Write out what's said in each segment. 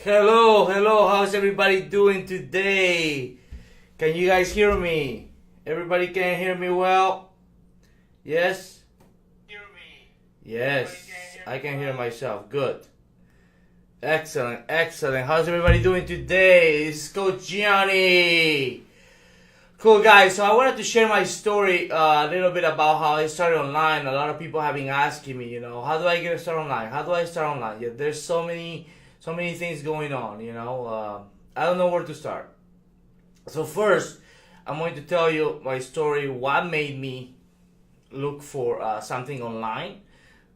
Hello, how's everybody doing today? Can you guys hear me? Everybody can hear me well? Yes? Yes, I can hear myself. Good. Excellent. How's everybody doing today? It's Coach Gianni. Cool, guys. So I wanted to share my story a little bit about how I started online. A lot of people have been asking me, how do I get started online? How do I start online? Yeah, there's so many things going on, I don't know where to start. So first, I'm going to tell you my story, what made me look for something online.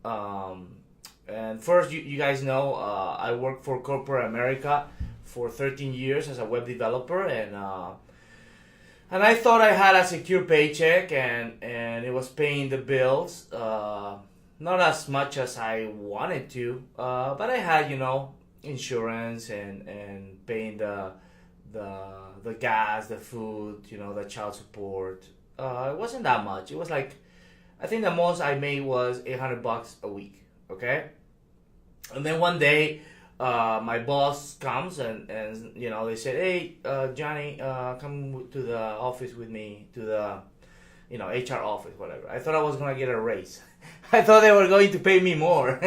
And first, you guys know I worked for corporate America for 13 years as a web developer, and I thought I had a secure paycheck, and it was paying the bills, not as much as I wanted to, but I had, insurance and paying the gas, the food, the child support. It wasn't that much. It was like, I think the most I made was $800 a week. Okay, and then one day, my boss comes and they said, "Hey, Johnny, come to the office with me, to the HR office, whatever." I thought I was gonna get a raise. I thought they were going to pay me more.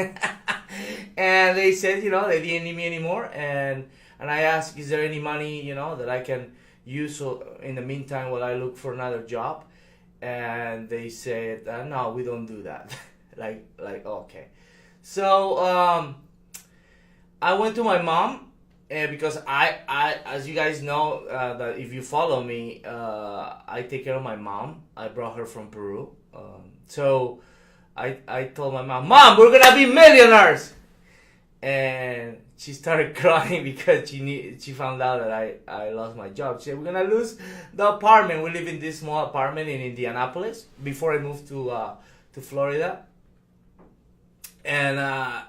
And they said, they didn't need me anymore. And I asked, "Is there any money, that I can use so in the meantime while I look for another job?" And they said, "No, we don't do that." like okay. So I went to my mom, because I as you guys know, that if you follow me, I take care of my mom. I brought her from Peru. So I told my mom, "Mom, we're gonna be millionaires," and she started crying because she found out that I lost my job. She said, "We're gonna lose the apartment." We live in this small apartment in Indianapolis before I moved to Florida. And I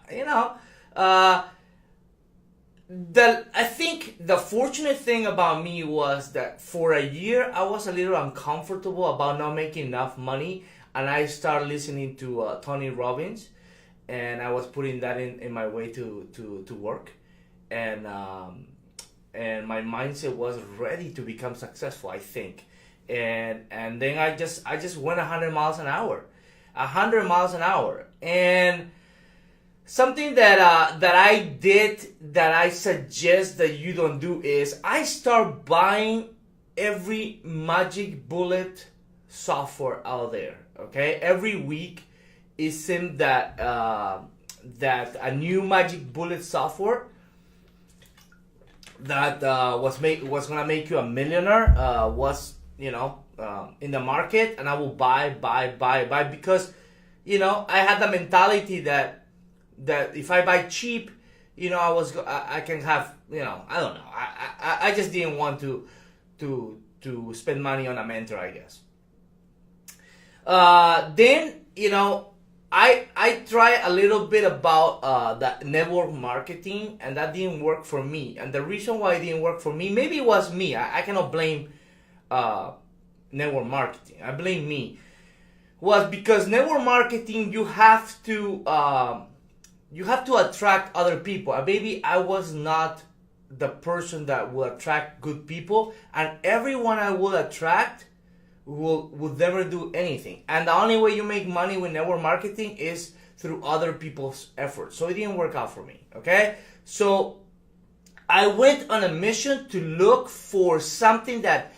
think the fortunate thing about me was that for a year I was a little uncomfortable about not making enough money, and I started listening to Tony Robbins, and I was putting that in my way to work, and my mindset was ready to become successful, I think, and then I just went 100 miles an hour, and something that I did that I suggest that you don't do is I start buying every magic bullet software out there. Okay, every week it seemed that a new magic bullet software that was gonna make you a millionaire was in the market, and I will buy because I had the mentality that if I buy cheap, I can have, I don't know. I just didn't want to spend money on a mentor, I guess. Then, I tried a little bit about the network marketing, and that didn't work for me. And the reason why it didn't work for me, maybe it was me. I cannot blame network marketing. I blame me. Was because network marketing, you have to attract other people. And maybe I was not the person that will attract good people, and everyone I will attract would never do anything. And the only way you make money with network marketing is through other people's efforts. So it didn't work out for me. Okay, so I went on a mission to look for something that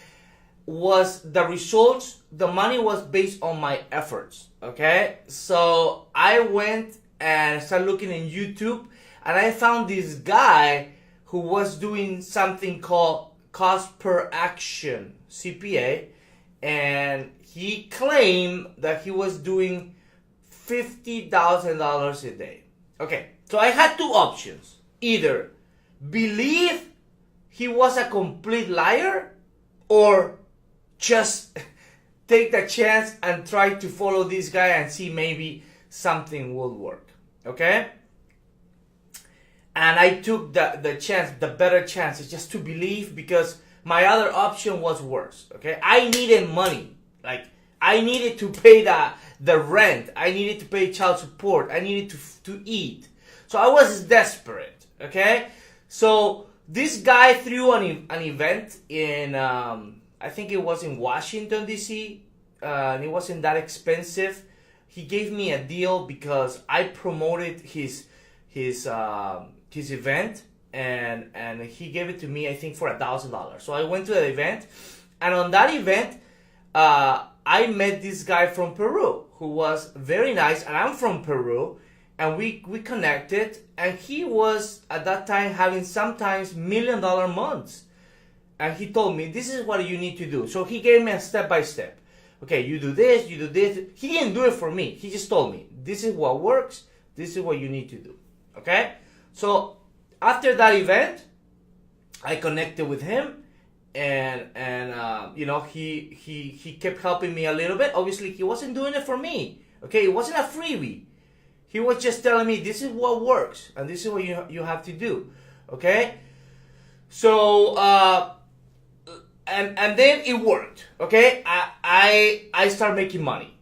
was the results. The money was based on my efforts. Okay, so I went and started looking in YouTube, and I found this guy who was doing something called cost per action, CPA, and he claimed that he was doing $50,000 a day. Okay, so I had two options: either believe he was a complete liar, or just take the chance and try to follow this guy and see maybe something will work. Okay, and I took the chance, the better chance, is just to believe, because my other option was worse. Okay, I needed money. Like, I needed to pay the rent. I needed to pay child support. I needed to eat. So I was desperate. Okay, So this guy threw an event in, I think it was in Washington, D.C., and it wasn't that expensive. He gave me a deal because I promoted his event, and he gave it to me, I think, for $1,000. So I went to the event, and on that event, I met this guy from Peru who was very nice, and I'm from Peru, and we connected, and he was at that time having sometimes $1 million months, and he told me, this is what you need to do. So he gave me a step by step. Okay, you do this, you do this. He didn't do it for me. He just told me, this is what works, this is what you need to do. Okay? So after that event, I connected with him, and he kept helping me a little bit. Obviously, he wasn't doing it for me. Okay, it wasn't a freebie. He was just telling me, this is what works, and this is what you have to do. Okay? So and then it worked. Okay, I started making money,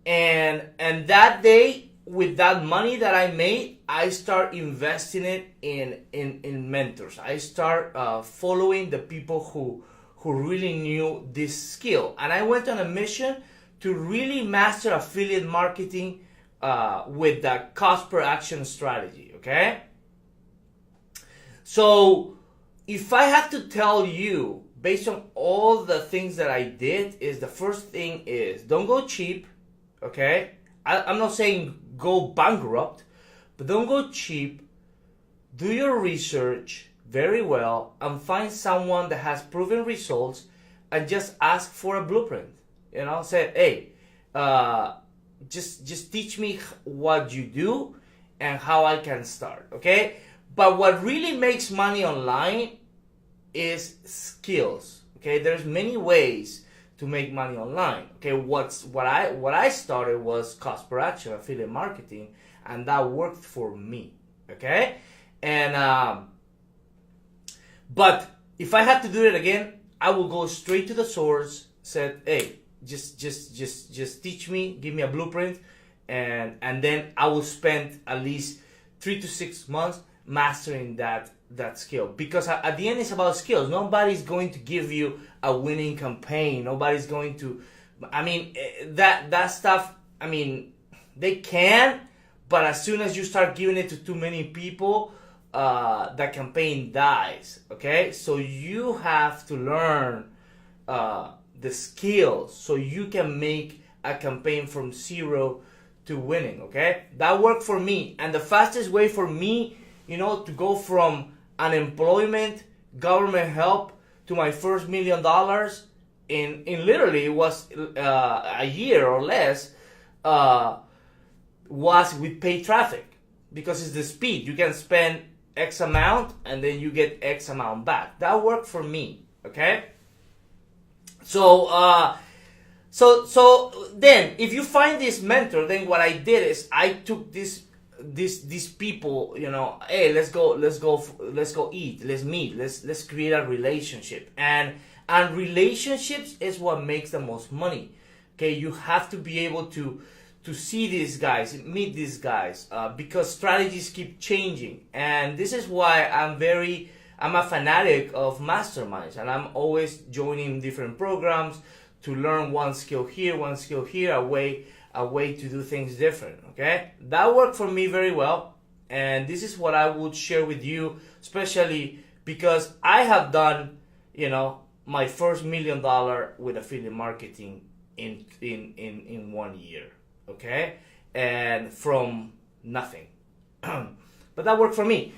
and that day, with that money that I made, I start investing it in mentors. I start following the people who really knew this skill, and I went on a mission to really master affiliate marketing with the cost per action strategy. Okay, so if I have to tell you, based on all the things that I did, is the first thing is, don't go cheap. Okay, I'm not saying go bankrupt, but don't go cheap. Do your research very well and find someone that has proven results, and just ask for a blueprint. Say, hey, just teach me what you do and how I can start. Okay, but what really makes money online is skills. Okay, there's many ways to make money online. Okay, what I started was cost per action affiliate marketing, and that worked for me. Okay, and but if I had to do it again, I will go straight to the source. Said, hey, just teach me, give me a blueprint, and then I will spend at least 3 to 6 months mastering that skill, because at the end it's about skills. Nobody's going to give you a winning campaign. Nobody's going to, that stuff, they can, but as soon as you start giving it to too many people, the campaign dies. Okay, so you have to learn the skills so you can make a campaign from zero to winning. Okay, that worked for me, and the fastest way for me, to go from unemployment, government help, to my first $1 million in literally, it was a year or less, was with paid traffic, because it's the speed. You can spend X amount and then you get X amount back. That worked for me. Okay, so then if you find this mentor, then what I did is I took these people, hey, let's go eat, let's meet, let's create a relationship, and relationships is what makes the most money. Okay, you have to be able to see these guys, meet these guys, because strategies keep changing, and this is why I'm a fanatic of masterminds, and I'm always joining different programs to learn one skill here, a way to do things different. Okay, that worked for me very well, and this is what I would share with you, especially because I have done, my first $1 million with affiliate marketing in 1 year. Okay, and from nothing, but that worked for me.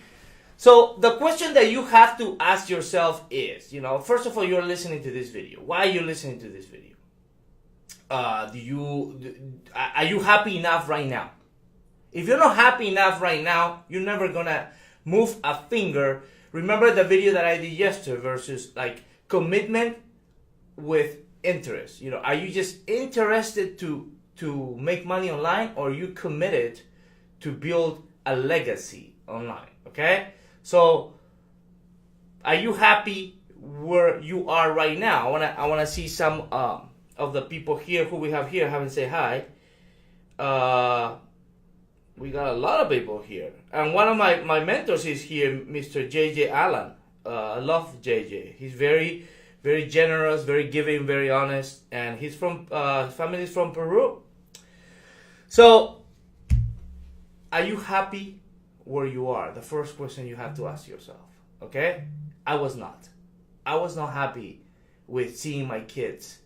So the question that you have to ask yourself is, first of all, you're listening to this video. Why are you listening to this video? Are you happy enough right now? If you're not happy enough right now, you're never gonna move a finger. Remember the video that I did yesterday versus like commitment with interest. Are you just interested to make money online, or are you committed to build a legacy online? Okay, so are you happy where you are right now? I wanna see some of the people here who we have here. I haven't said hi. We got a lot of people here. And one of my mentors is here, Mr. JJ Allen. I love JJ. He's very, very generous, very giving, very honest. And he's from, his family is from Peru. So, are you happy where you are? The first question you have to ask yourself. Okay? I was not. I was not happy with seeing my kids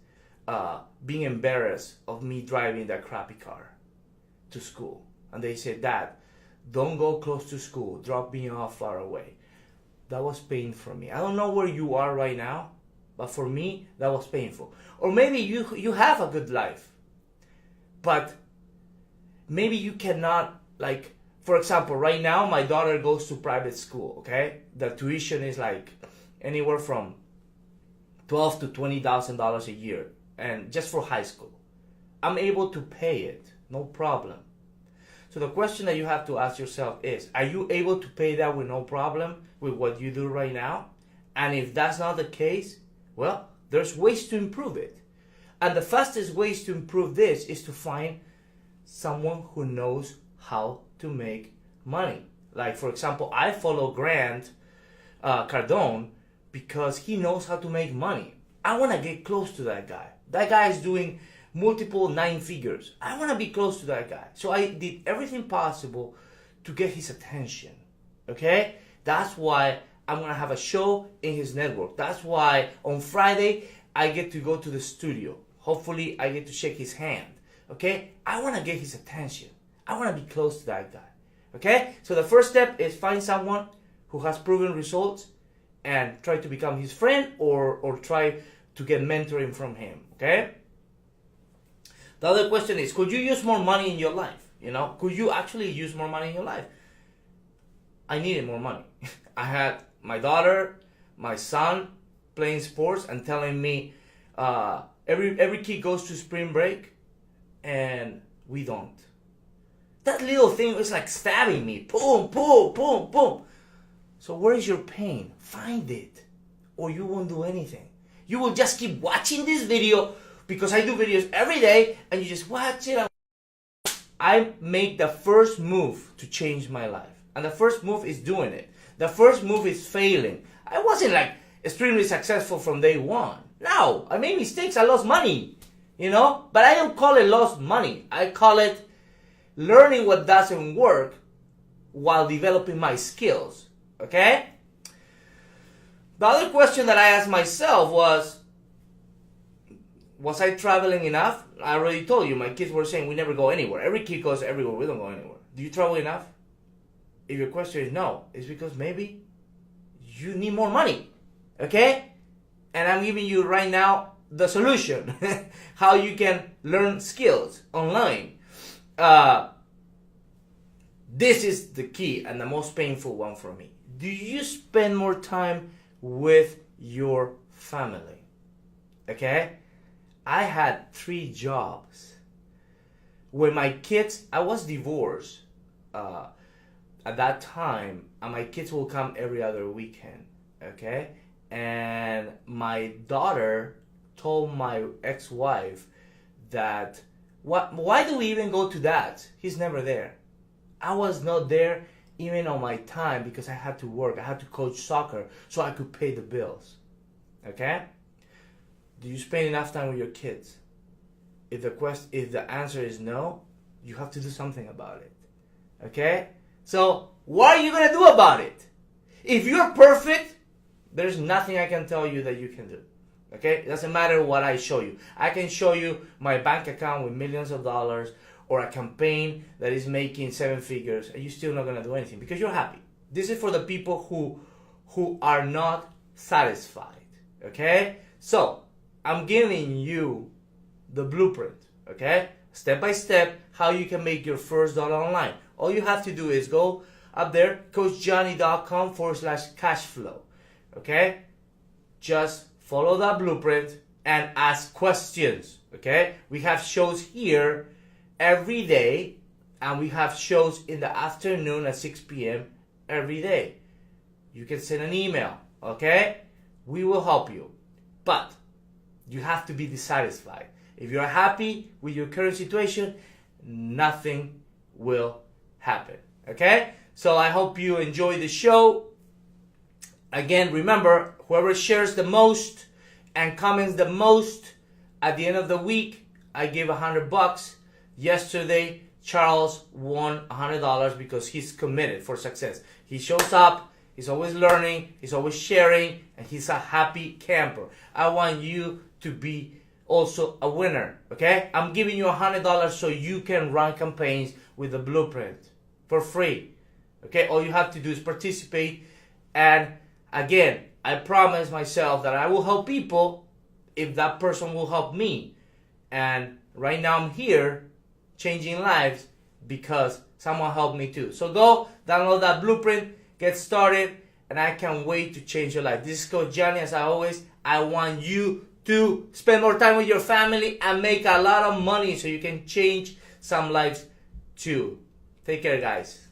being embarrassed of me driving that crappy car to school. And they said, Dad, don't go close to school. Drop me off far away. That was painful for me. I don't know where you are right now, but for me, that was painful. Or maybe you have a good life, but maybe you cannot, like, for example, right now, my daughter goes to private school, okay? The tuition is like anywhere from $12,000 to $20,000 a year, and just for high school. I'm able to pay it, no problem. So the question that you have to ask yourself is, are you able to pay that with no problem with what you do right now? And if that's not the case, well, there's ways to improve it. And the fastest ways to improve this is to find someone who knows how to make money. Like, for example, I follow Grant Cardone because he knows how to make money. I want to get close to that guy. That guy is doing multiple 9 figures. I want to be close to that guy. So I did everything possible to get his attention. Okay? That's why I'm going to have a show in his network. That's why on Friday I get to go to the studio. Hopefully I get to shake his hand. Okay? I want to get his attention. I want to be close to that guy. Okay? So the first step is find someone who has proven results and try to become his friend or try to get mentoring from him. Okay? The other question is, could you use more money in your life? You know, could you actually use more money in your life? I needed more money. I had my daughter, my son playing sports and telling me every kid goes to spring break and we don't. That little thing was like stabbing me. Boom, boom, boom, boom. So where is your pain? Find it, or you won't do anything. You will just keep watching this video because I do videos every day and you just watch it. I make the first move to change my life. And the first move is doing it. The first move is failing. I wasn't like extremely successful from day one. No, I made mistakes. I lost money, you know? But I don't call it lost money. I call it learning what doesn't work while developing my skills, okay? The other question that I asked myself was I traveling enough? I already told you, my kids were saying we never go anywhere. Every kid goes everywhere, we don't go anywhere. Do you travel enough? If your question is no, it's because maybe you need more money, okay? And I'm giving you right now the solution, how you can learn skills online. This is the key and the most painful one for me. Do you spend more time with your family? Okay? I had 3 jobs. When my kids, I was divorced at that time, and my kids will come every other weekend. Okay? And my daughter told my ex-wife that, why do we even go to that? He's never there. I was not there even on my time because I had to work. I had to coach soccer so I could pay the bills. Okay? Do you spend enough time with your kids? If the answer is no, you have to do something about it. Okay? So, what are you going to do about it? If you're perfect, there's nothing I can tell you that you can do. Okay? It doesn't matter what I show you. I can show you my bank account with millions of dollars or a campaign that is making 7 figures and you're still not going to do anything because you're happy. This is for the people who are not satisfied. Okay? So, I'm giving you the blueprint. Okay? Step by step, how you can make your first dollar online. All you have to do is go up there, coachjohnny.com/cashflow. Okay? Just follow that blueprint and ask questions. Okay? We have shows here every day, and we have shows in the afternoon at 6 p.m. every day. You can send an email. Okay? We will help you. But you have to be dissatisfied. If you're happy with your current situation, nothing will happen. Okay? So I hope you enjoy the show. Again, remember, whoever shares the most and comments the most at the end of the week, I give $100. Yesterday, Charles won $100 because he's committed for success. He shows up, he's always learning, he's always sharing, and he's a happy camper. I want you to be also a winner, okay? I'm giving you $100 so you can run campaigns with the blueprint for free, okay? All you have to do is participate, and again, I promise myself that I will help people if that person will help me. And right now I'm here changing lives because someone helped me too. So go download that blueprint, get started, and I can't wait to change your life. This is Coach Johnny. As always, I want you to spend more time with your family and make a lot of money so you can change some lives too. Take care, guys.